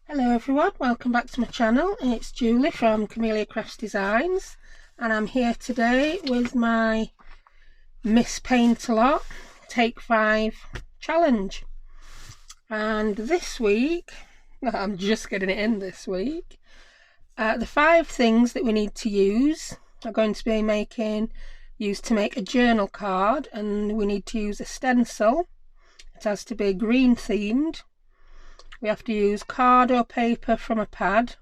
Hello everyone, welcome back to my channel. It's Julie from Camellia Crafts Designs and I'm here today with my Miss Paintalot Take 5 challenge. And this week, I'm just getting it in this week, the 5 things that we need to use are going to be used to make a journal card, and we need to use a stencil. It has to be green themed. We have to use card or paper from a pad.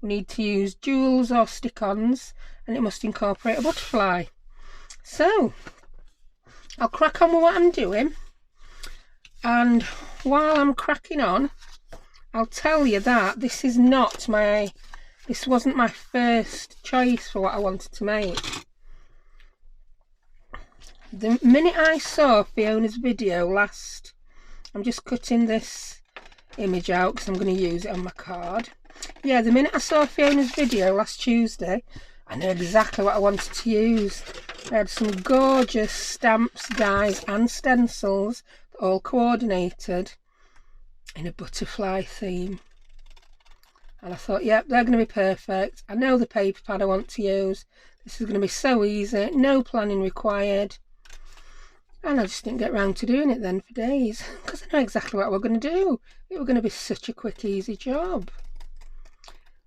We need to use jewels or stick-ons, and it must incorporate a butterfly. So I'll crack on with what I'm doing, and while I'm cracking on, I'll tell you that this wasn't my first choice for what I wanted to make. The minute I saw Fiona's video I'm just cutting this image out because I'm going to use it on my card. Yeah, the minute I saw Fiona's video last Tuesday, I knew exactly what I wanted to use. I had some gorgeous stamps, dies and stencils, all coordinated in a butterfly theme. And I thought, yep, they're going to be perfect. I know the paper pad I want to use. This is going to be so easy, no planning required. And I just didn't get round to doing it then for days, because I know exactly what we're going to do. It was going to be such a quick, easy job.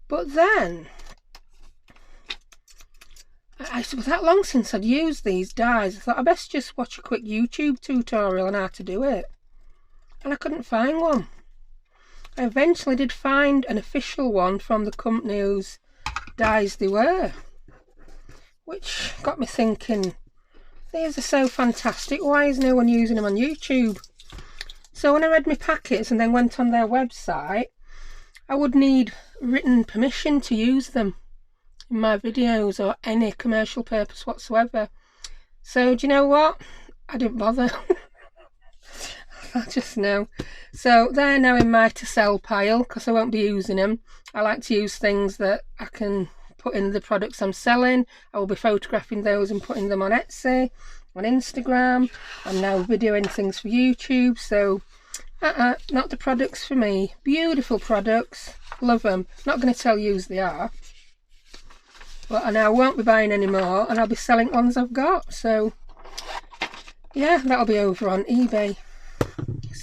But then, it was that long since I'd used these dies, I thought I best just watch a quick YouTube tutorial on how to do it. And I couldn't find one. I eventually did find an official one from the company whose dies they were, which got me thinking, these are so fantastic, why is no one using them on YouTube? So when I read my packets and then went on their website, I would need written permission to use them in my videos or any commercial purpose whatsoever. So do you know what? I didn't bother. I just know. So they're now in my to sell pile because I won't be using them. I like to use things that I can put in the products I'm selling. I will be photographing those and putting them on Etsy, on Instagram. I'm now videoing things for YouTube, so not the products for me. Beautiful products, love them. Not going to tell you whose they are, but I now won't be buying any more, and I'll be selling ones I've got. So yeah, that'll be over on eBay.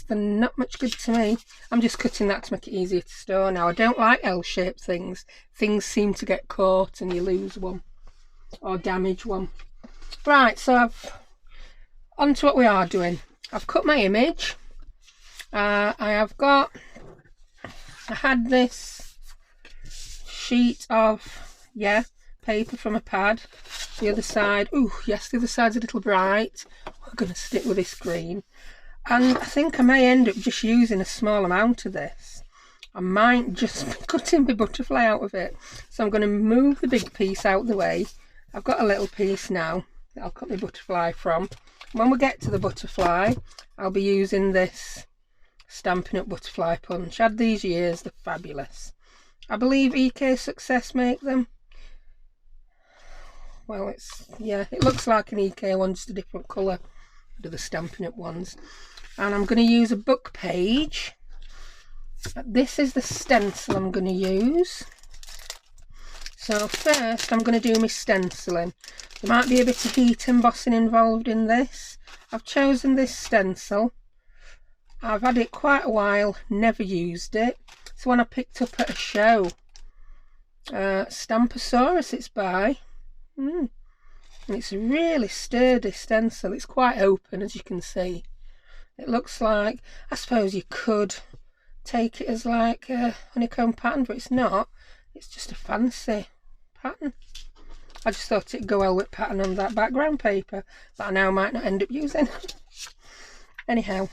They're not much good to me. I'm just cutting that to make it easier to store now. I don't like L-shaped things. Things seem to get caught and you lose one or damage one. Right, so on to what we are doing. I've cut my image. I had this sheet of paper from a pad. The other side, oh yes, the other side's a little bright. We're going to stick with this green. And I think I may end up just using a small amount of this. I might just be cutting the butterfly out of it. So I'm going to move the big piece out of the way. I've got a little piece now that I'll cut the butterfly from. When we get to the butterfly, I'll be using this Stampin' Up butterfly punch. Had these years, they're fabulous. I believe EK Success make them. Well, it looks like an EK one, just a different colour to the Stampin' Up ones. And I'm going to use a book page. This is the stencil I'm going to use. So first I'm going to do my stenciling. There might be a bit of heat embossing involved in this. I've chosen this stencil. I've had it quite a while, never used it. It's one I picked up at a show. Stamposaurus it's by. And it's a really sturdy stencil. It's quite open, as you can see. It looks like, I suppose you could take it as like a honeycomb pattern, but it's not. It's just a fancy pattern. I just thought it'd go well with pattern on that background paper that I now might not end up using. Anyhow,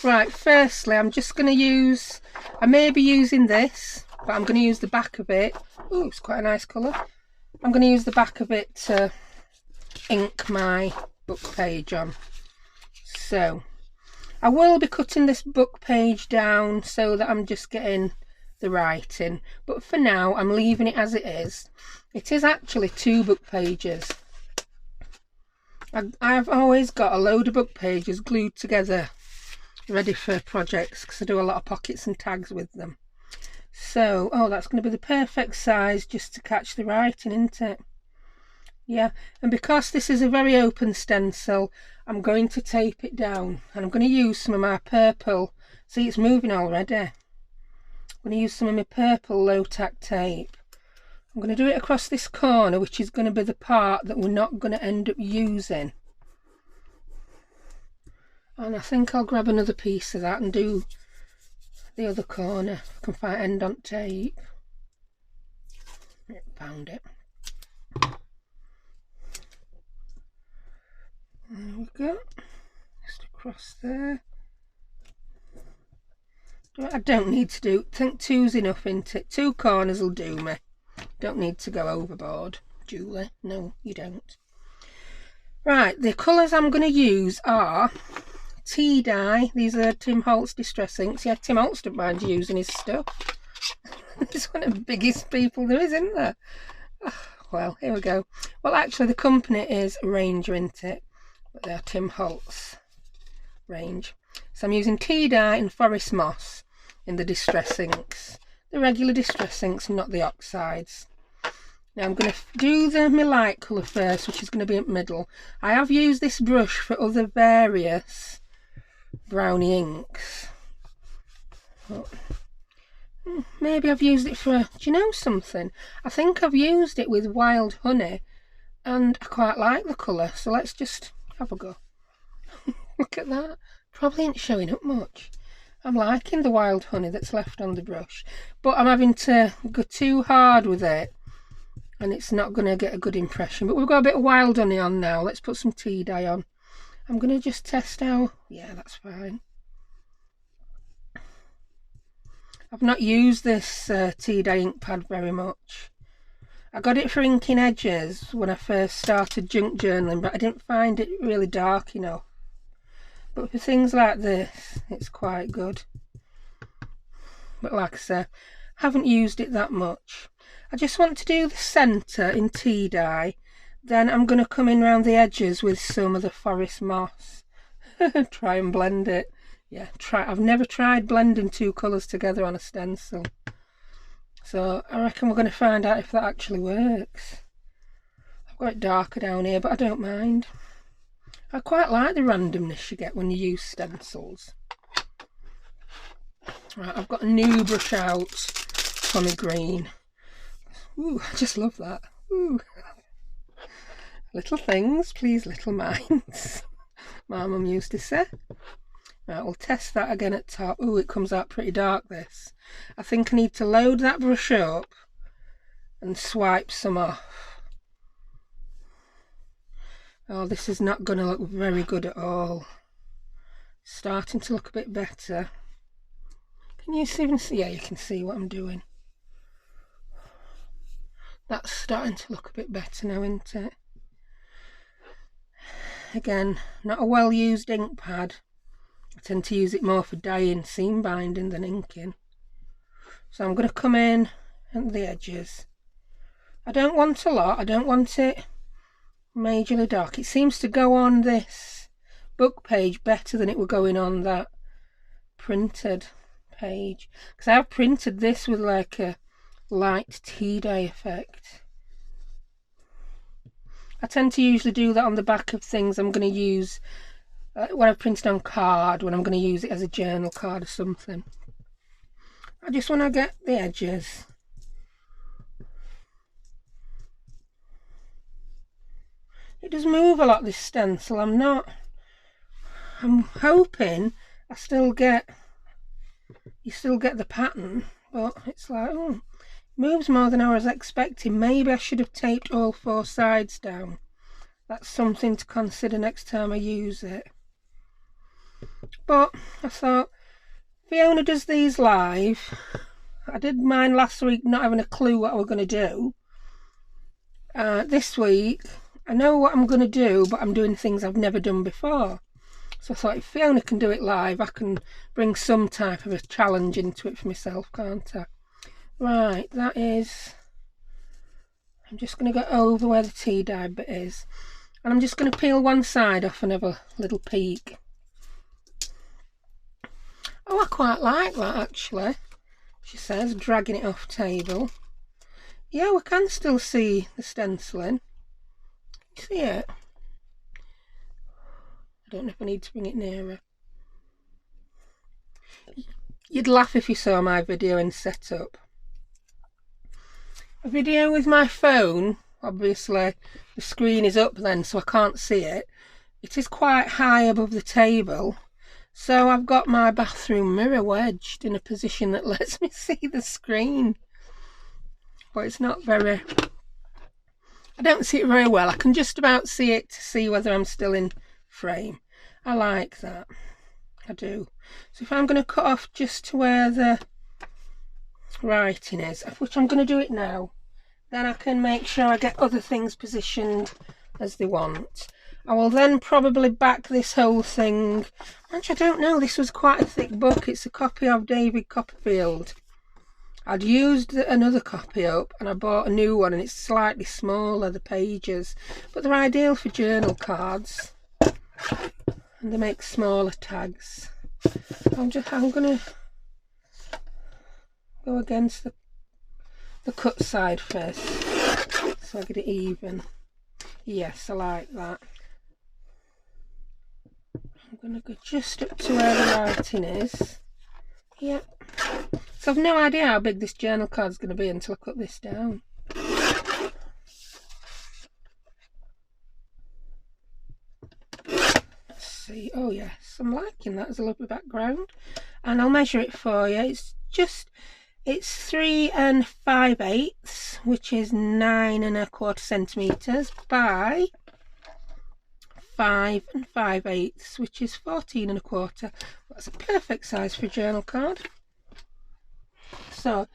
right, firstly I'm just going to use, I may be using this, but I'm going to use the back of it. Oh, it's quite a nice colour. I'm going to use the back of it to ink my book page on. So I will be cutting this book page down so that I'm just getting the writing, but for now I'm leaving it as it is. It is actually 2 book pages. I've always got a load of book pages glued together ready for projects because I do a lot of pockets and tags with them. So, oh, that's going to be the perfect size just to catch the writing, isn't it? Yeah, and because this is a very open stencil, I'm going to tape it down, and I'm going to use some of my purple. See, it's moving already. I'm going to use some of my purple low-tack tape. I'm going to do it across this corner, which is going to be the part that we're not going to end up using. And I think I'll grab another piece of that and do the other corner. If I can find end on tape. Found it. There we go. Just across there. I don't need to do, I think two's enough, isn't it? 2 corners will do me. Don't need to go overboard, Julie. No, you don't. Right, the colours I'm going to use are tea dye. These are Tim Holtz Distress Inks. Yeah, Tim Holtz don't mind using his stuff. He's one of the biggest people there is, isn't there? Oh, well, here we go. Well, actually, the company is Ranger, isn't it? But they're Tim Holtz range. So I'm using tea dye and forest moss in the Distress Inks. The regular Distress Inks, not the oxides. Now I'm going to do my light colour first, which is going to be in the middle. I have used this brush for other various brownie inks. But maybe I've used it for, do you know something? I think I've used it with Wild Honey and I quite like the colour. So let's just have a go. Look at that. Probably ain't showing up much. I'm liking the Wild Honey that's left on the brush. But I'm having to go too hard with it. And it's not going to get a good impression. But we've got a bit of Wild Honey on now. Let's put some tea dye on. I'm going to just test how... Yeah, that's fine. I've not used this tea dye ink pad very much. I got it for inking edges when I first started junk journaling, but I didn't find it really dark enough. But for things like this, it's quite good. But like I say, haven't used it that much. I just want to do the centre in tea dye. Then I'm going to come in around the edges with some of the forest moss. Try and blend it. Yeah, I've never tried blending 2 colours together on a stencil. So I reckon we're going to find out if that actually works. I've got it darker down here, but I don't mind. I quite like the randomness you get when you use stencils. Right, I've got a new brush out, Tommy Green. Ooh, I just love that. Ooh. Little things, please little minds. My mum used to say. Right, we'll test that again at top. Ooh, it comes out pretty dark, this. I think I need to load that brush up and swipe some off. Oh, this is not going to look very good at all. Starting to look a bit better. Can you even see? Yeah, you can see what I'm doing. That's starting to look a bit better now, isn't it? Again, not a well-used ink pad. I tend to use it more for dyeing, seam binding than inking. So I'm going to come in at the edges. I don't want a lot. I don't want it majorly dark. It seems to go on this book page better than it would going on that printed page. Because I've printed this with like a light tea dye effect. I tend to usually do that on the back of things I'm going to use when I've printed on card, when I'm going to use it as a journal card or something. I just want to get the edges. It does move a lot, this stencil. I'm hoping you still get the pattern, but it's like, oh, it moves more than I was expecting. Maybe I should have taped all 4 sides down. That's something to consider next time I use it. But I thought, Fiona does these live. I did mine last week not having a clue what I was going to do. This week, I know what I'm going to do, but I'm doing things I've never done before. So I thought if Fiona can do it live, I can bring some type of a challenge into it for myself, can't I? Right, that is... I'm just going to go over where the tea dye bit is. And I'm just going to peel one side off and have a little peek. Oh, I quite like that actually. she says, dragging it off table. Yeah, we can still see the stenciling. See it? I don't know if I need to bring it nearer. You'd laugh if you saw my video in setup. A video with my phone, obviously the screen is up then so I can't see it. It is quite high above the table, so I've got my bathroom mirror wedged in a position that lets me see the screen. But it's not very... I don't see it very well. I can just about see it to see whether I'm still in frame. I like that. I do. So if I'm going to cut off just to where the writing is, which I'm going to do it now, then I can make sure I get other things positioned as they want. I will then probably back this whole thing. Actually, I don't know, this was quite a thick book. It's a copy of David Copperfield. I'd used another copy up and I bought a new one, and it's slightly smaller, the pages, but they're ideal for journal cards, and they make smaller tags. I'm going to go against the cut side first so I get it even. Yes, I like that. I'm going to go just up to where the writing is. Yep. So I've no idea how big this journal card is going to be until I cut this down. Let's see. Oh yes, I'm liking that as a lovely background. And I'll measure it for you. It's 3 5/8, which is 9 1/4 centimetres by 5 5/8, which is 14 1/4. That's a perfect size for a journal card. So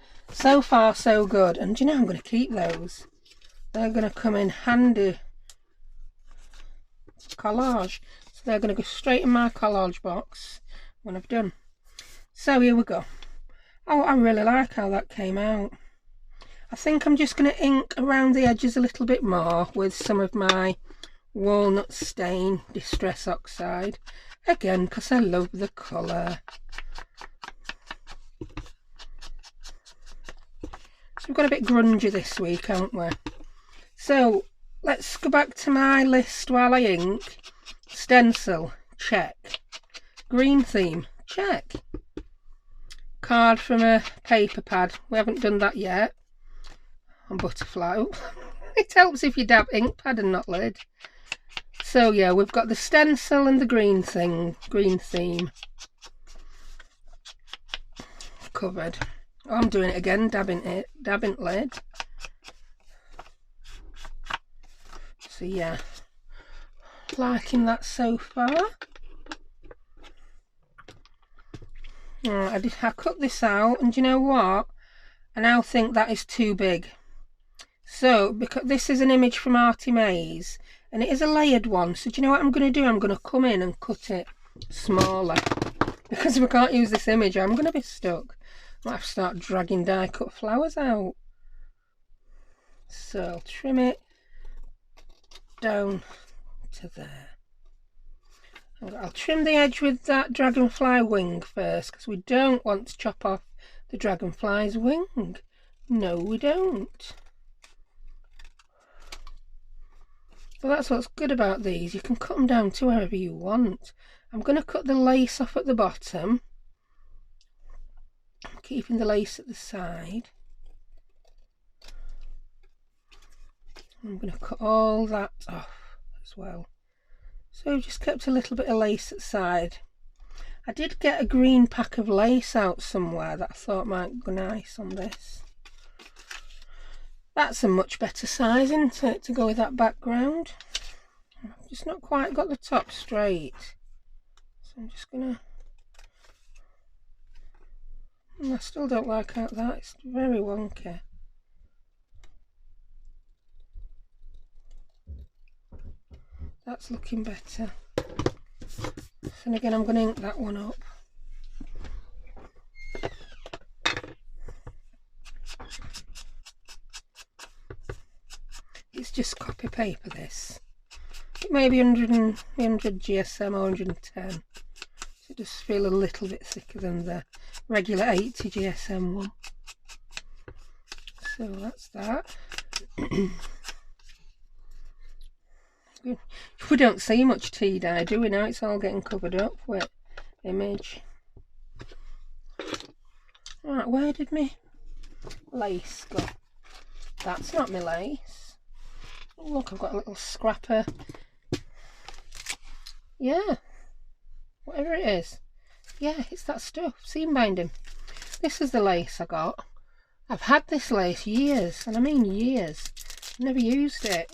far so good. And do you know, I'm going to keep those. They're going to come in handy for collage. So they're going to go straight in my collage box when I've done. So here we go. Oh, I really like how that came out. I think I'm just going to ink around the edges a little bit more with some of my walnut stain distress oxide. Again, because I love the colour. So we've got a bit grungy this week, haven't we? So let's go back to my list while I ink. Stencil, check. Green theme, check. Card from a paper pad, we haven't done that yet. And butterfly. Ooh. It helps if you dab ink pad and not lid. So yeah, we've got the stencil and the green theme covered. Oh, I'm doing it again, dabbing lid. So yeah, liking that so far. I cut this out, and do you know what? I now think that is too big. So, because this is an image from Artie Mays, and it is a layered one, so do you know what I'm going to do? I'm going to come in and cut it smaller. Because if I can't use this image, I'm going to be stuck. I might have to start dragging die cut flowers out. So I'll trim it down to there. I'll trim the edge with that dragonfly wing first, because we don't want to chop off the dragonfly's wing. No, we don't. Well, that's what's good about these. You can cut them down to wherever you want. I'm going to cut the lace off at the bottom. I'm keeping the lace at the side. I'm going to cut all that off as well. So I've just kept a little bit of lace at the side. I did get a green pack of lace out somewhere that I thought might go nice on this. That's a much better size, isn't it, to go with that background? I've just not quite got the top straight. So I'm just going to... I still don't like how that, it's very wonky. That's looking better. And again, I'm going to ink that one up. It's just copy paper, this. It may be 100 GSM or 110. So it does feel a little bit thicker than the regular 80 GSM one. So that's that. We don't see much tea dye, do we now? It's all getting covered up with image. Right, where did my lace go? That's not my lace. Oh, look, I've got a little scrapper. Yeah, whatever it is. Yeah, it's that stuff, seam binding. This is the lace I got. I've had this lace years, and I mean years. Never used it.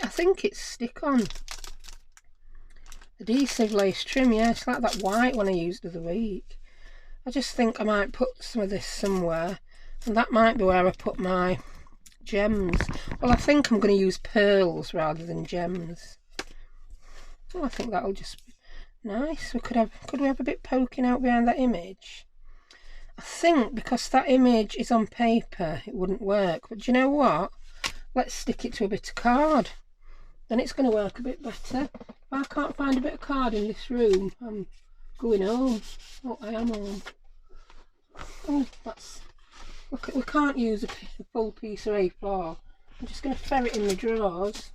I think it's stick-on. Adhesive lace trim, yeah, it's like that white one I used the other week. I just think I might put some of this somewhere, and that might be where I put my gems. Well, I think I'm going to use pearls rather than gems. Oh, I think that'll just be nice. Could we have a bit poking out behind that image? I think because that image is on paper, it wouldn't work. But do you know what? Let's stick it to a bit of card. Then it's going to work a bit better. If I can't find a bit of card in this room, I'm going home. Oh, I am home. Oh, that's... Look, we can't use a full piece of A4. I'm just going to ferret in the drawers.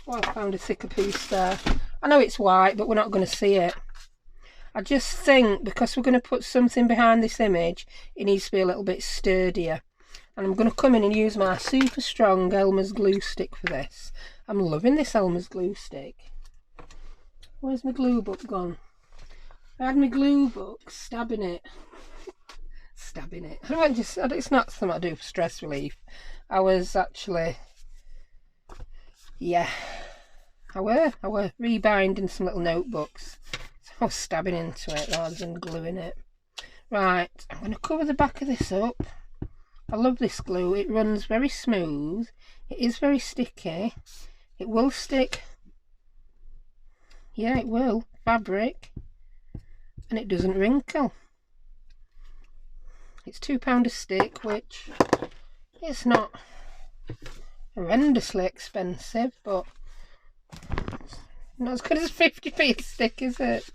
Oh, I found a thicker piece there. I know it's white, but we're not going to see it. I just think because we're going to put something behind this image, it needs to be a little bit sturdier. And I'm going to come in and use my super strong Elmer's glue stick for this. I'm loving this Elmer's glue stick. Where's my glue book gone? I had my glue book, stabbing it. Stabbing it. It's not something I do for stress relief. I was actually, yeah, I were rebinding some little notebooks. So I was stabbing into it rather than gluing it. Right, I'm going to cover the back of this up. I love this glue. It runs very smooth. It is very sticky. It will stick. Yeah, it will. Fabric. And it doesn't wrinkle. It's £2 a stick, which it's not horrendously expensive, but it's not as good as 50p a stick, is it?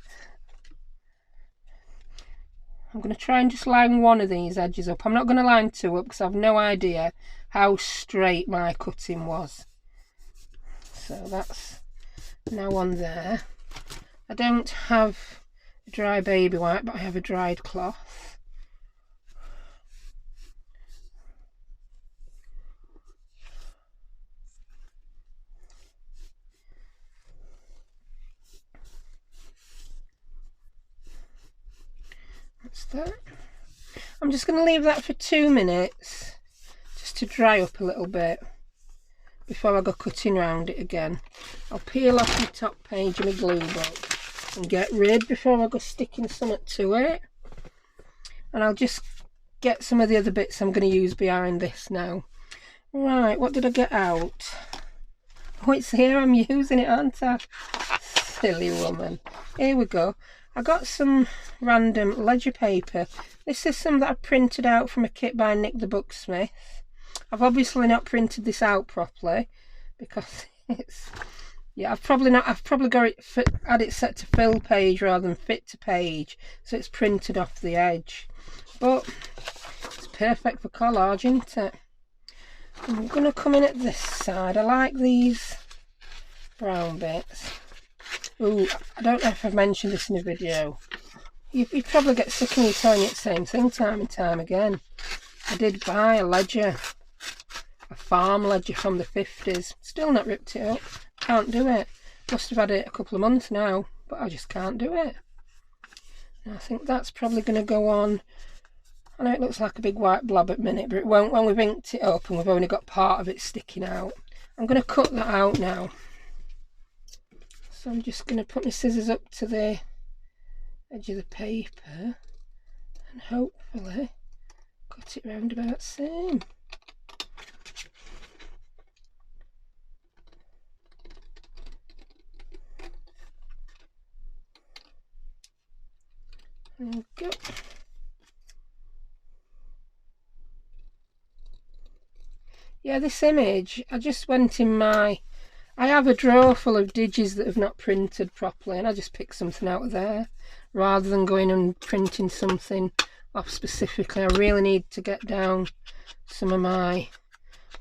I'm going to try and just line one of these edges up. I'm not going to line two up because I've no idea how straight my cutting was. So that's now on there. I don't have a dry baby wipe, but I have a dried cloth. That's that. I'm just going to leave that for 2 minutes just to dry up a little bit before I go cutting around it again. I'll peel off the top page of my glue book and get rid before I go sticking something to it. And I'll just get some of the other bits I'm going to use behind this now. Right, what did I get out? Oh, it's here. I'm using it, aren't I? Silly woman. Here we go. I got some random ledger paper. This is some that I printed out from a kit by Nick the Booksmith. I've obviously not printed this out properly because it's, yeah, I've probably got it had it set to fill page rather than fit to page, so it's printed off the edge. But it's perfect for collage, isn't it? I'm going to come in at this side. I like these brown bits. Ooh, I don't know if I've mentioned this in a video. You probably get sick of me telling you the same thing time and time again. I did buy a ledger, a farm ledger from the 50s. Still not ripped it up. Can't do it. Must have had it a couple of months now, but I just can't do it. And I think that's probably going to go on. I know it looks like a big white blob at the minute, but it won't when we've inked it up and we've only got part of it sticking out. I'm going to cut that out now. So I'm just going to put my scissors up to the edge of the paper and hopefully cut it round about the same. There we go. Yeah, this image, I just went in my... I have a drawer full of digis that have not printed properly, and I just picked something out of there rather than going and printing something off specifically. I really need to get down some of my,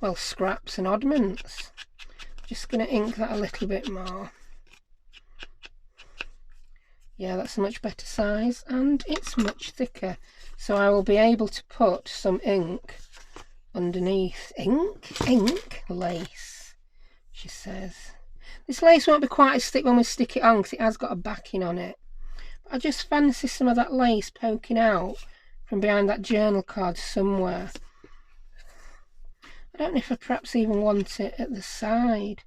well, scraps and oddments. Just going to ink that a little bit more. Yeah, that's a much better size and it's much thicker. So I will be able to put some ink underneath. Ink? Lace, she says. This lace won't be quite as thick when we stick it on because it has got a backing on it. But I just fancy some of that lace poking out from behind that journal card somewhere. I don't know if I perhaps even want it at the side.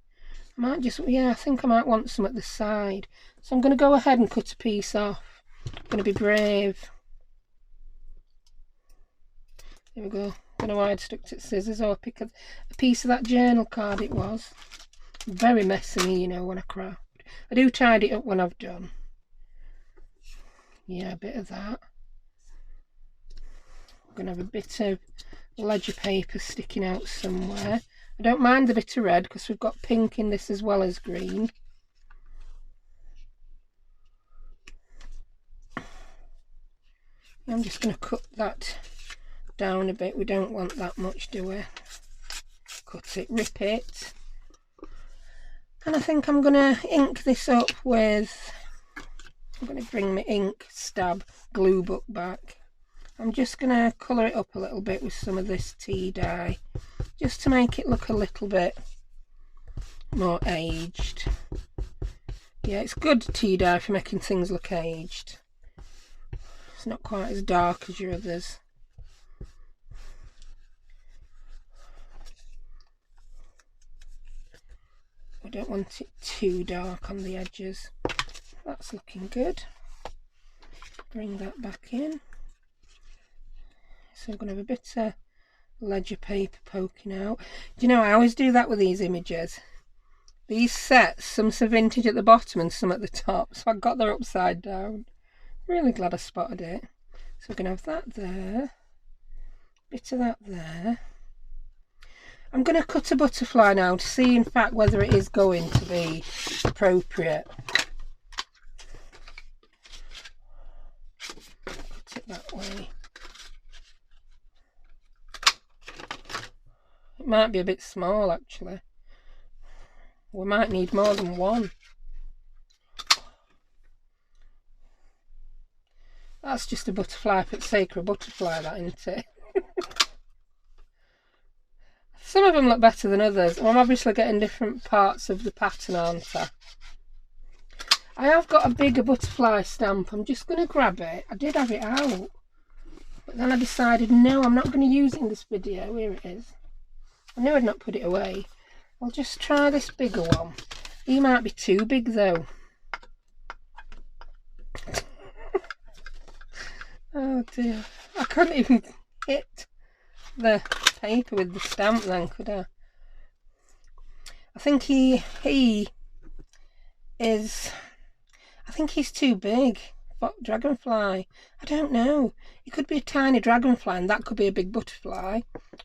I might just, yeah, I think I might want some at the side. So I'm going to go ahead and cut a piece off. I'm going to be brave. There we go. I don't know why I'd stuck to scissors, or pick a piece of that journal card it was. Very messy, you know, when I craft. I do tidy it up when I've done. Yeah, a bit of that. I'm going to have a bit of ledger paper sticking out somewhere. I don't mind the bit of red because we've got pink in this as well as green. I'm just going to cut that down a bit. We don't want that much, do we? Cut it, rip it. And I think I'm going to ink this up with, I'm going to bring my ink stab glue book back. I'm just going to colour it up a little bit with some of this tea dye, just to make it look a little bit more aged. Yeah, it's good tea dye for making things look aged. It's not quite as dark as your others. I don't want it too dark on the edges. That's looking good. Bring that back in. So I'm going to have a bit of ledger paper poking out. Do you know, I always do that with these images. These sets, some's vintage at the bottom and some at the top, so I got them upside down. Really glad I spotted it. So we're going to have that there, bit of that there. I'm going to cut a butterfly now to see in fact whether it is going to be appropriate. Cut it that way. It might be a bit small actually. We might need more than one. That's just a butterfly for its sake, or a butterfly, that, isn't it? Some of them look better than others. I'm obviously getting different parts of the pattern, aren't I? I have got a bigger butterfly stamp. I'm just going to grab it. I did have it out, but then I decided, no, I'm not going to use it in this video. Here it is. I knew I'd not put it away. I'll just try this bigger one. He might be too big though. Oh dear. I couldn't even hit the paper with the stamp then, could I? I think he is, I think he's too big. Dragonfly. I don't know. It could be a tiny dragonfly and that could be a big butterfly.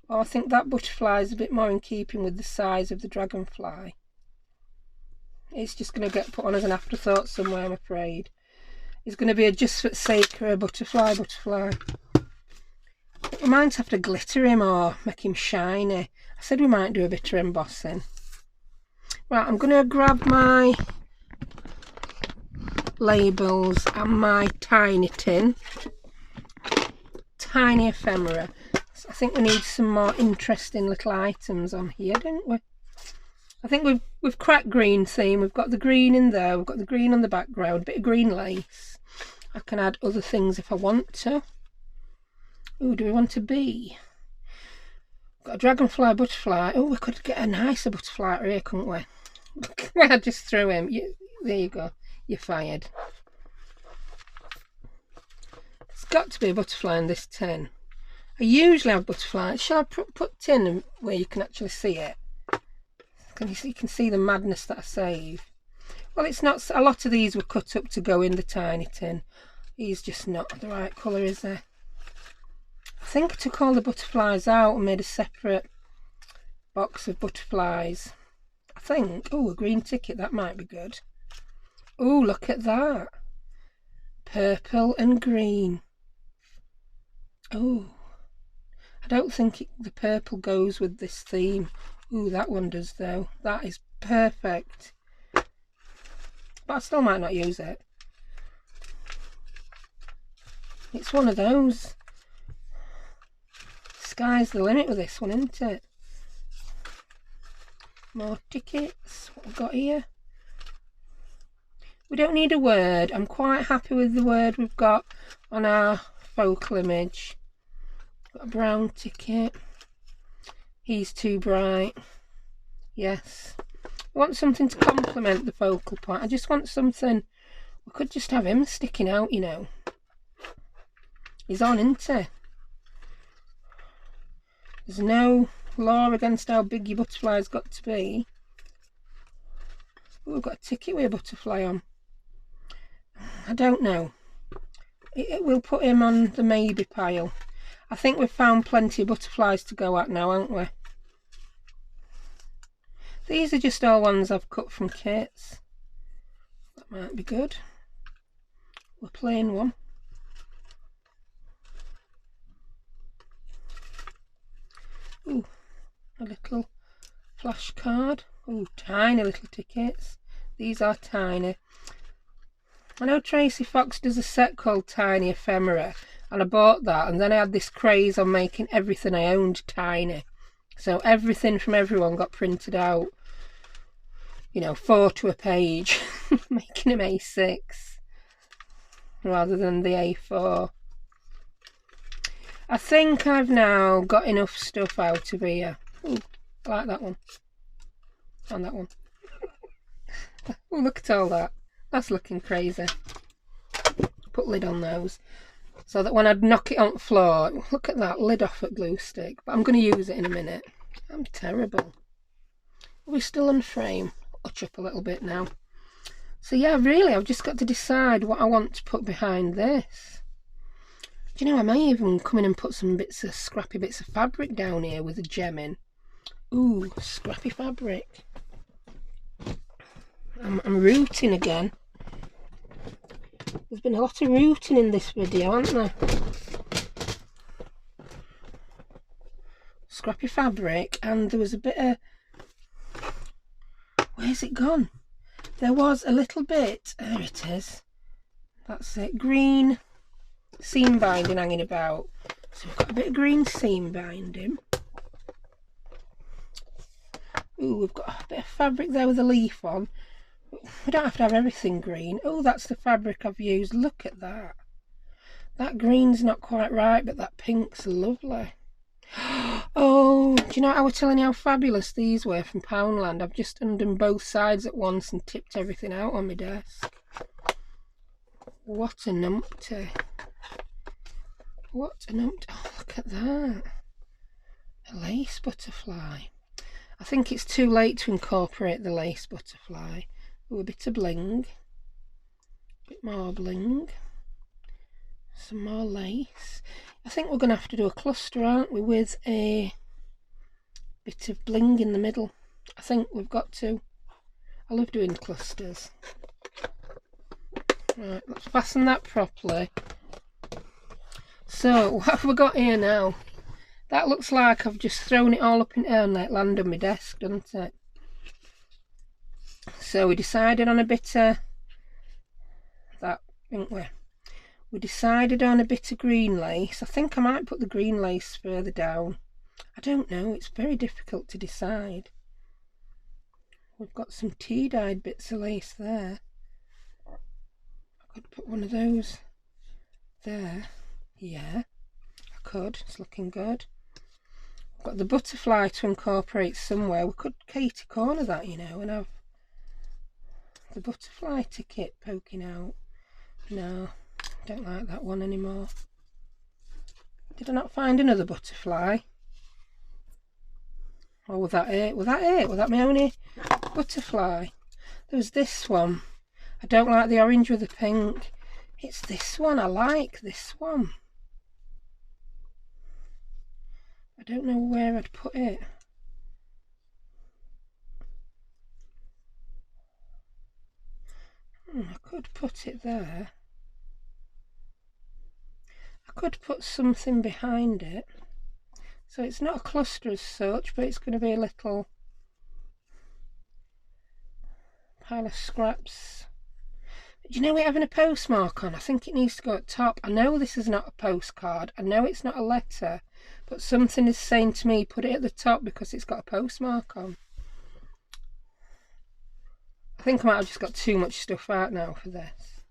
Or I think that butterfly is a bit more in keeping with the size of the dragonfly. It's just going to get put on as an afterthought somewhere, I'm afraid. It's going to be a just for sake or a butterfly. We might have to glitter him or make him shiny. I said we might do a bit of embossing. Right, I'm going to grab my labels and my tiny tin. Tiny ephemera. So I think we need some more interesting little items on here, don't we? I think we've cracked green theme. We've got the green in there. We've got the green on the background. A bit of green lace. I can add other things if I want to. Ooh, do we want a bee? Got a dragonfly, butterfly. Oh, we could get a nicer butterfly out here, couldn't we? I just threw him. There you go. You're fired. There's got to be a butterfly in this tin. I usually have butterflies. Shall I put tin where you can actually see it? You can see the madness that I save. Well, it's not. A lot of these were cut up to go in the tiny tin. He's just not the right colour, is there? I think I took all the butterflies out and made a separate box of butterflies. I think. Oh, a green ticket. That might be good. Oh, look at that. Purple and green. Oh, I don't think the purple goes with this theme. Ooh, that one does though. That is perfect. But I still might not use it. It's one of those. Sky's the limit with this one, isn't it? More tickets. What we've got here. We don't need a word. I'm quite happy with the word we've got on our focal image. Got a brown ticket. He's too bright. Yes. I want something to complement the focal point. I just want something. We could just have him sticking out, you know. He's on, isn't he? There's no law against how big your butterfly's got to be. Ooh, we've got a ticket with a butterfly on. I don't know. We'll put him on the maybe pile. I think we've found plenty of butterflies to go at now, haven't we? These are just all ones I've cut from kits. That might be good. We're playing one. Ooh, a little flash card. Ooh, tiny little tickets. These are tiny. I know Tracy Fox does a set called Tiny Ephemera, and I bought that, and then I had this craze on making everything I owned tiny. So everything from everyone got printed out, you know, 4 to a page, making them A6 rather than the A4. I think I've now got enough stuff out of here. Ooh, I like that one. And that one. Oh, look at all that. That's looking crazy. Put lid on those so that when I'd knock it on the floor, look at that, lid off at glue stick. But I'm going to use it in a minute. I'm terrible. Are we still on frame? Touch up a little bit now. So yeah, really, I've just got to decide what I want to put behind this. Do you know, I may even come in and put some scrappy bits of fabric down here with a gem in. Ooh, scrappy fabric. I'm rooting again. There's been a lot of rooting in this video, hasn't there? Scrappy fabric, and there was a bit of... Where's it gone? There was a little bit... There it is. That's it. Green seam binding hanging about. So we've got a bit of green seam binding. Ooh, we've got a bit of fabric there with a leaf on. We don't have to have everything green. Oh, that's the fabric I've used. Look at that. That green's not quite right, but that pink's lovely. Oh, do you know, I was telling you how fabulous these were from Poundland? I've just undone both sides at once and tipped everything out on my desk. What a numpty. What a numpty. Oh, look at that. A lace butterfly. I think it's too late to incorporate the lace butterfly. Ooh, a bit of bling. A bit more bling. Some more lace. I think we're going to have to do a cluster, aren't we, with a bit of bling in the middle. I think we've got to. I love doing clusters. Right, let's fasten that properly. So, what have we got here now? That looks like I've just thrown it all up in air and let it land on my desk, doesn't it? So we decided on a bit of that, didn't we? We decided on a bit of green lace. I think I might put the green lace further down. I don't know, it's very difficult to decide. We've got some tea-dyed bits of lace there. I could put one of those there. Yeah, I could. It's looking good. I've got the butterfly to incorporate somewhere. We could Katie corner that, you know, and have the butterfly ticket poking out. No, don't like that one anymore. Did I not find another butterfly? Or was that it? Was that it? Was that my only butterfly? There was this one. I don't like the orange with the pink. It's this one. I like this one. I don't know where I'd put it. I could put it there. I could put something behind it. So it's not a cluster as such, but it's going to be a little pile of scraps. Do you know we're having a postmark on? I think it needs to go at top. I know this is not a postcard. I know it's not a letter. But something is saying to me, put it at the top because it's got a postmark on. I think I might have just got too much stuff out now for this.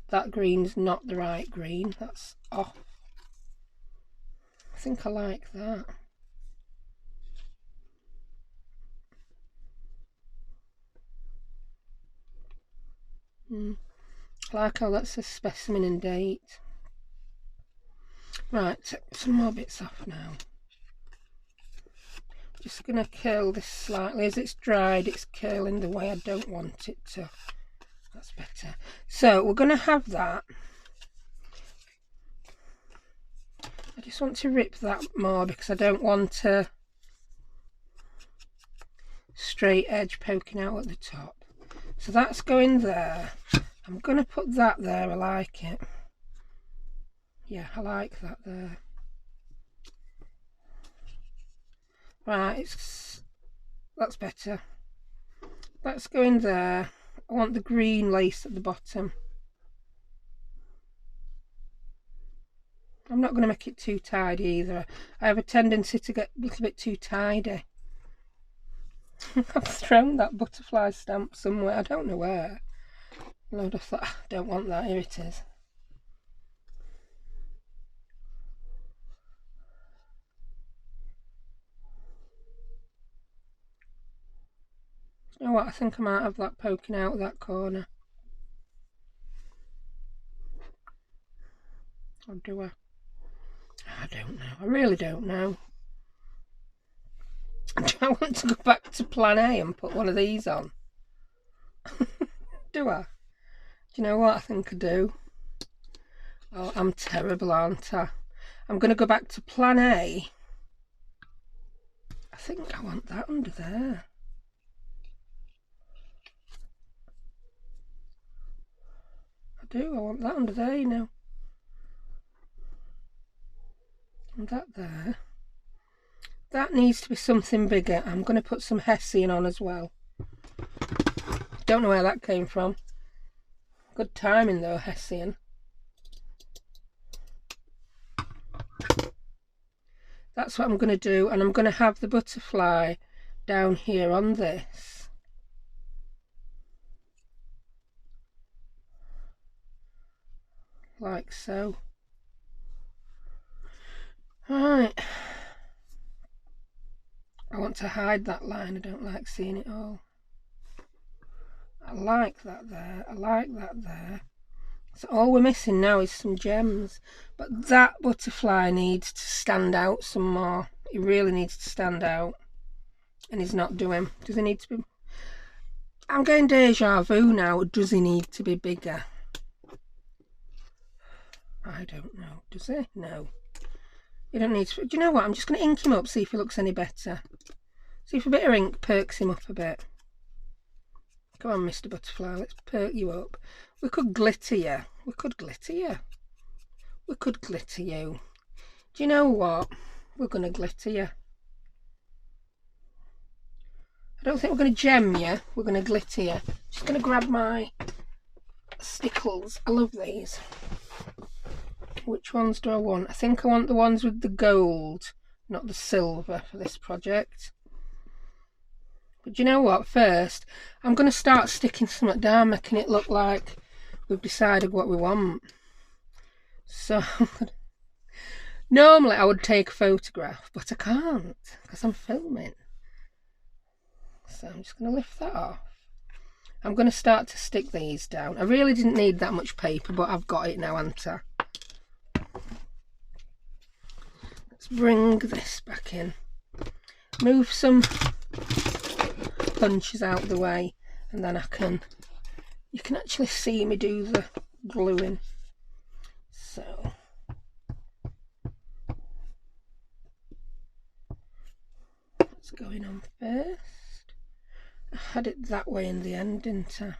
That green's not the right green. That's off. I think I like that. I like how that's a specimen and date. Right, take some more bits off now. Just going to curl this slightly. As it's dried, it's curling the way I don't want it to. That's better. So we're going to have that. I just want to rip that more because I don't want a straight edge poking out at the top. So that's going there. I'm going to put that there. I like it. Yeah, I like that there. Right, that's better. That's going there. I want the green lace at the bottom. I'm not going to make it too tidy either. I have a tendency to get a little bit too tidy. I've thrown that butterfly stamp somewhere. I don't know where. I would have thought, I don't want that. Here it is. You know what? I think I might have that poking out of that corner. Or do I? I don't know. I really don't know. Do I want to go back to plan A and put one of these on? Do I? Do you know what I think I do? Oh, I'm terrible, aren't I? I'm going to go back to plan A. I think I want that under there. I do. I want that under there, you know. And that there. That needs to be something bigger. I'm going to put some hessian on as well. Don't know where that came from. Good timing though, hessian. That's what I'm going to do, and I'm going to have the butterfly down here on this. Like so. Right. I want to hide that line. I don't like seeing it all. I like that there. I like that there. So all we're missing now is some gems. But that butterfly needs to stand out some more. He really needs to stand out. And he's not doing. Does he need to be... I'm getting deja vu now. Does he need to be bigger? I don't know. Does he? No. You don't need to... Do you know what? I'm just going to ink him up, see if he looks any better. See if a bit of ink perks him up a bit. Come on, Mr. Butterfly, let's perk you up. We could glitter you. We could glitter you. We could glitter you. Do you know what? We're going to glitter you. I don't think we're going to gem you. We're going to glitter you. Just going to grab my stickles. I love these. Which ones do I want? I think I want the ones with the gold, not the silver for this project. But do you know what? First, I'm going to start sticking something down, making it look like we've decided what we want. So, normally I would take a photograph, but I can't because I'm filming. So I'm just going to lift that off. I'm going to start to stick these down. I really didn't need that much paper, but I've got it now, haven't I? Let's bring this back in. Move some punches out of the way, and then you can actually see me do the gluing. So what's going on first? I had it that way in the end, didn't I?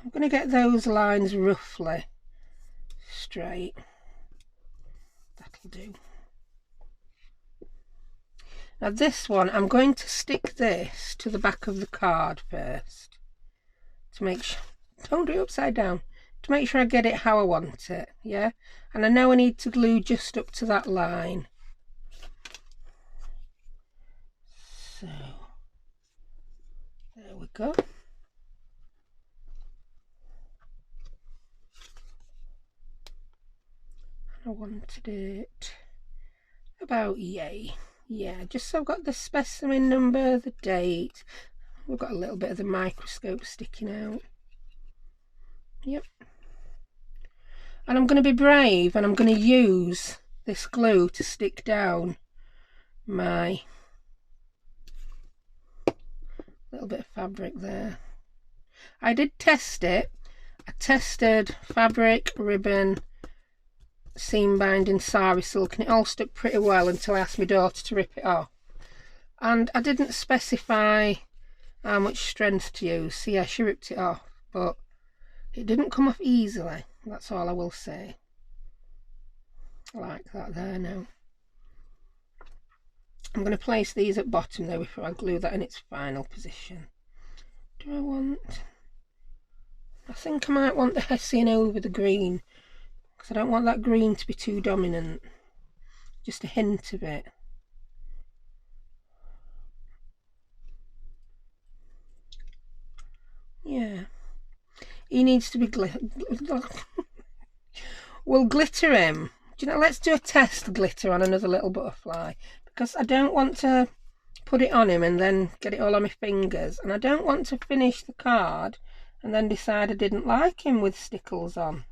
I'm going to get those lines roughly straight. That'll do. Now this one, I'm going to stick this to the back of the card first to make sure, don't do it upside down, to make sure I get it how I want it, yeah? And I know I need to glue just up to that line. So, there we go. I wanted it about yay. Yeah, just so I've got the specimen number, the date. We've got a little bit of the microscope sticking out. Yep. And I'm going to be brave and I'm going to use this glue to stick down my little bit of fabric there. I did test it. I tested fabric, ribbon, seam binding, sari silk, and it all stuck pretty well until I asked my daughter to rip it off. And I didn't specify how much strength to use, so yeah, she ripped it off, but it didn't come off easily, that's all I will say. I like that there now. I'm going to place these at bottom though before I glue that in its final position. Do I want... I think I might want the Hessian over the green, because I don't want that green to be too dominant. Just a hint of it. Yeah. He needs to be we'll glitter him. Do you know, let's do a test glitter on another little butterfly, because I don't want to put it on him and then get it all on my fingers, and I don't want to finish the card and then decide I didn't like him with stickles on.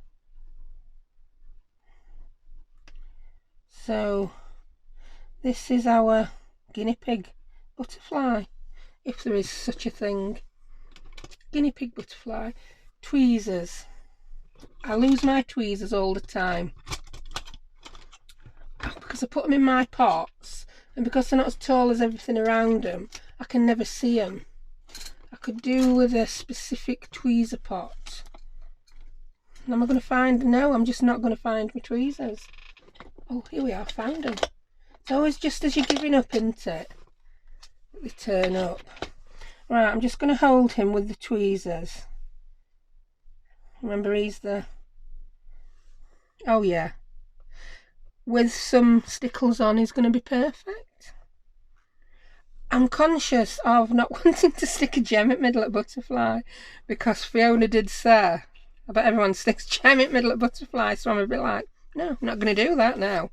So this is our guinea pig butterfly, if there is such a thing. Guinea pig butterfly. Tweezers. I lose my tweezers all the time because I put them in my pots, and because they're not as tall as everything around them, I can never see them. I could do with a specific tweezer pot. And am I going to find... No, I'm just not going to find my tweezers. Oh, here we are, found them. It's always just as you're giving up, isn't it? They turn up. Right, I'm just going to hold him with the tweezers. Remember, he's the... Oh yeah. With some stickles on, he's going to be perfect. I'm conscious of not wanting to stick a gem at middle at butterfly, because Fiona did say, I bet everyone sticks gem at middle at butterfly, so I'm a bit like, no, I'm not going to do that now.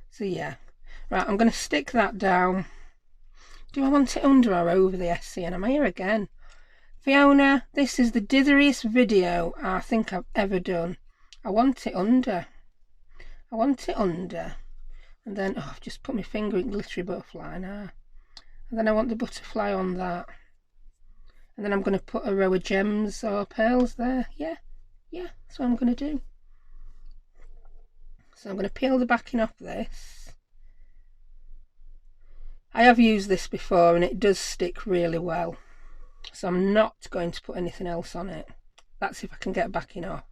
So yeah. Right, I'm going to stick that down. Do I want it under or over the SC? And I'm here again. Fiona, this is the ditheriest video I think I've ever done. I want it under. I want it under. And then, oh, I've just put my finger in glittery butterfly now. And then I want the butterfly on that. And then I'm going to put a row of gems or pearls there. Yeah, that's what I'm going to do. So I'm going to peel the backing off this. I have used this before and it does stick really well. So I'm not going to put anything else on it. That's if I can get backing off.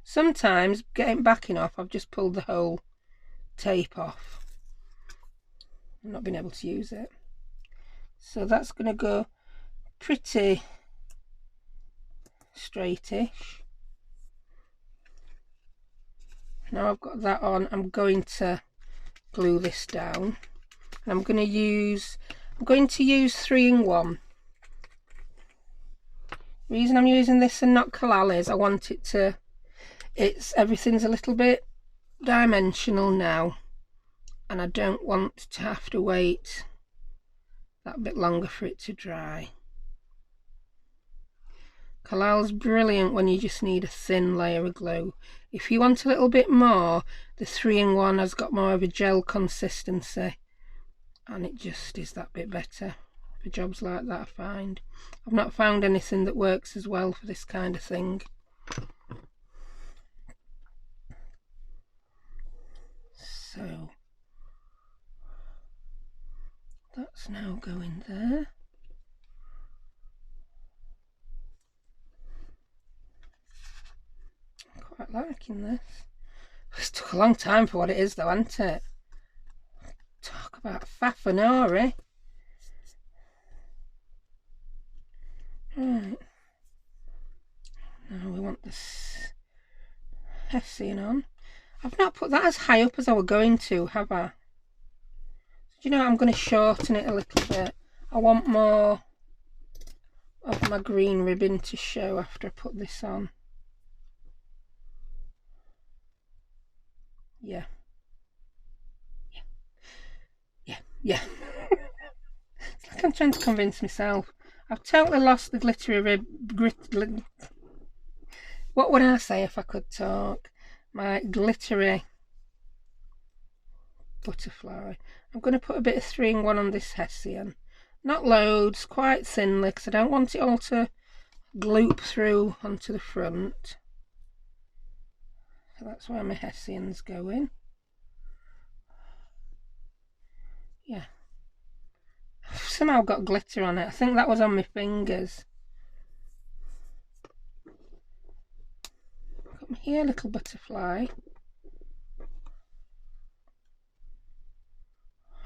Sometimes getting backing off, I've just pulled the whole tape off. I've not been able to use it. So that's going to go pretty straightish. Now I've got that on, I'm going to glue this down. And I'm going to use 3-in-1. The reason I'm using this and not collage is I want it to, everything's a little bit dimensional now, and I don't want to have to wait that bit longer for it to dry. Collage's brilliant when you just need a thin layer of glue. If you want a little bit more, the 3-in-1 has got more of a gel consistency, and it just is that bit better for jobs like that, I find. I've not found anything that works as well for this kind of thing. So that's now going there. Quite liking this. This took a long time for what it is though, hasn't it? Talk about faffinori. Right. Now we want this Hessian on. I've not put that as high up as I were going to, have I? Do you know, I'm going to shorten it a little bit. I want more of my green ribbon to show after I put this on. Yeah. Yeah. It's like I'm trying to convince myself. I've totally lost the glittery what would I say if I could talk? My glittery butterfly. I'm going to put a bit of 3-in-1 on this Hessian. Not loads, quite thinly, because I don't want it all to gloop through onto the front. So that's where my Hessian's going. Yeah. I've somehow got glitter on it. I think that was on my fingers. Come here, little butterfly.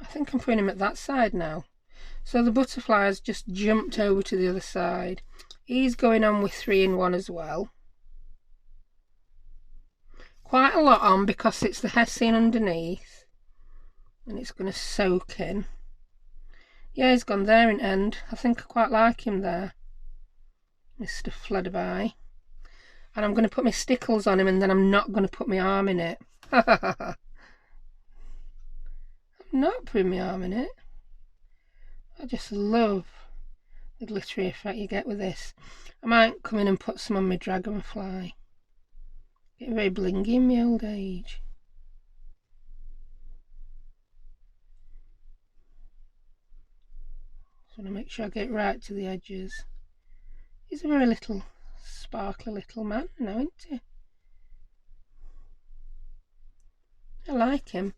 I think I'm putting him at that side now. So the butterfly has just jumped over to the other side. He's going on with 3-in-1 as well. Quite a lot on because it's the Hessian underneath. And it's going to soak in. Yeah, he's gone there in end. I think I quite like him there. Mr. Flutterby. And I'm going to put my stickles on him and then I'm not going to put my arm in it. I'm not putting my arm in it. I just love the glittery effect you get with this. I might come in and put some on my dragonfly. Getting very blingy in my old age. Just want to make sure I get right to the edges. He's a very little, sparkly little man now, isn't he? I like him.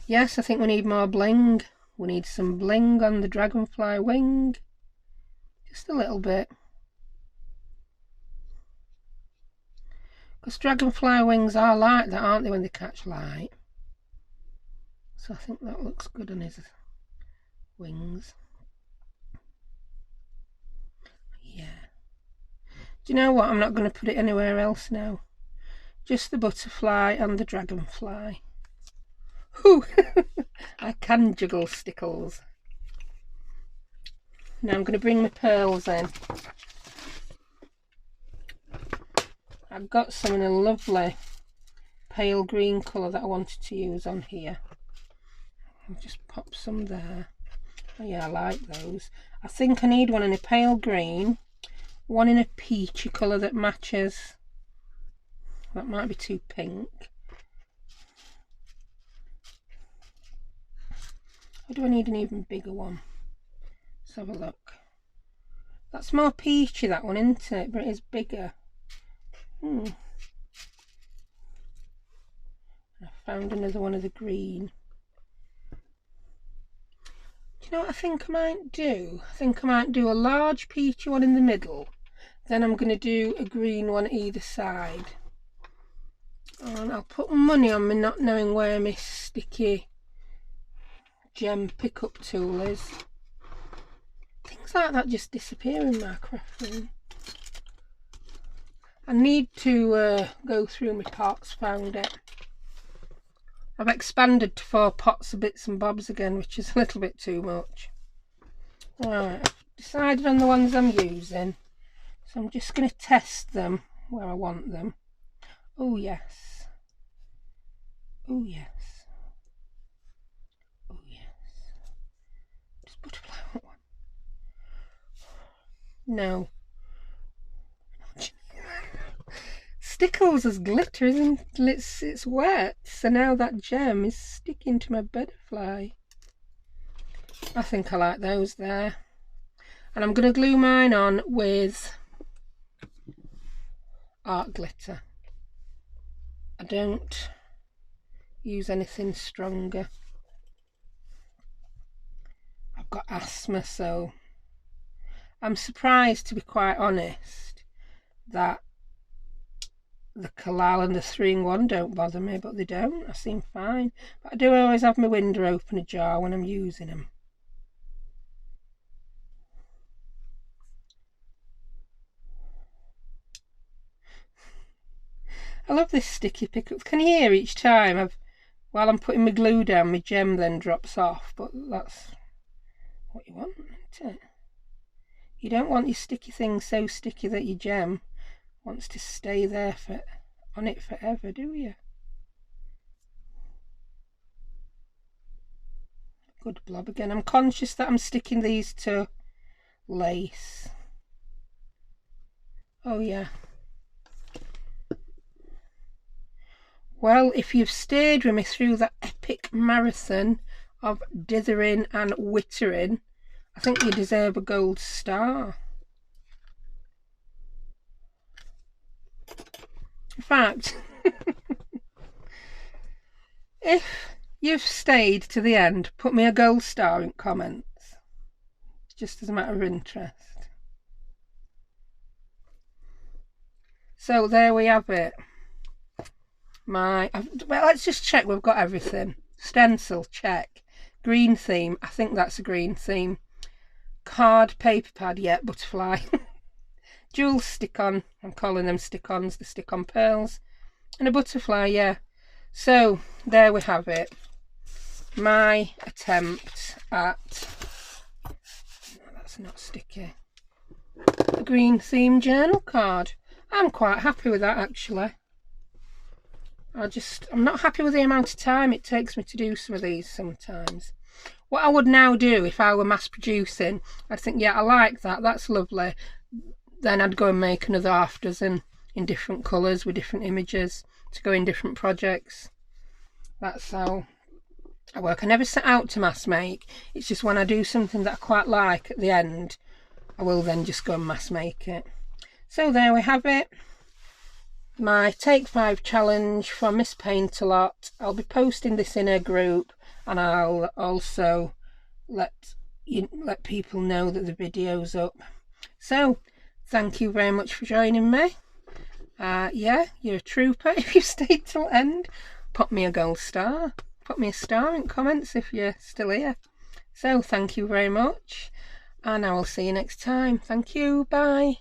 Yes, I think we need more bling. We need some bling on the dragonfly wing. Just a little bit. Because dragonfly wings are like that, aren't they, when they catch light? So I think that looks good on his wings. Yeah. Do you know what? I'm not going to put it anywhere else now. Just the butterfly and the dragonfly. Whew! I can juggle stickles. Now I'm going to bring my pearls in. I've got some in a lovely pale green colour that I wanted to use on here. I'll just pop some there. Oh yeah, I like those. I think I need one in a pale green, one in a peachy colour that matches. That might be too pink. Or do I need an even bigger one? Let's have a look. That's more peachy, that one, isn't it? But it is bigger. I found another one of the green. Do you know what I think I might do? I think I might do a large peachy one in the middle. Then I'm going to do a green one either side. And I'll put money on me not knowing where my sticky gem pickup tool is. Things like that just disappear in my craft room. I need to go through my pots. Found it. I've expanded to 4 pots of bits and bobs again, which is a little bit too much. Alright, I've decided on the ones I'm using. So I'm just going to test them where I want them. Oh yes. Oh yes. Oh yes. Does butterfly want one? No. Stickles as glitter, isn't it? It's wet, so now that gem is sticking to my butterfly. I think I like those there. And I'm going to glue mine on with art glitter. I don't use anything stronger. I've got asthma, so I'm surprised, to be quite honest, that the collage and the 3-in-1 don't bother me, but they don't. I seem fine. But I do always have my window open ajar when I'm using them. I love this sticky pickup. Can you hear each time while I'm putting my glue down, my gem then drops off, but that's what you want, isn't it? You don't want your sticky thing so sticky that your gem wants to stay there on it forever, do you? Good blob again. I'm conscious that I'm sticking these to lace. Oh yeah. Well, if you've stayed with me through that epic marathon of dithering and wittering, I think you deserve a gold star. In fact, if you've stayed to the end, put me a gold star in comments, just as a matter of interest. So there we have it. Well, let's just check we've got everything. Stencil, check. Green theme, I think that's a green theme. Card, paper pad, yeah, butterfly. Jewel stick-on, I'm calling them stick-ons, the stick-on pearls. And a butterfly, yeah. So, there we have it. My attempt at... That's not sticky. A green theme journal card. I'm quite happy with that, actually. I'm not happy with the amount of time it takes me to do some of these sometimes. What I would now do if I were mass producing, I'd think, yeah, I like that, that's lovely. Then I'd go and make another half dozen in different colours with different images to go in different projects. That's how I work. I never set out to mass make. It's just when I do something that I quite like at the end, I will then just go and mass make it. So there we have it. My Take 5 challenge from Miss Paintalot. I'll be posting this in a group, and I'll also let people know that the video's up. So thank you very much for joining me. Yeah, you're a trooper if you stayed till the end. Put me a gold star. Put me a star in comments if you're still here. So thank you very much, and I will see you next time. Thank you. Bye.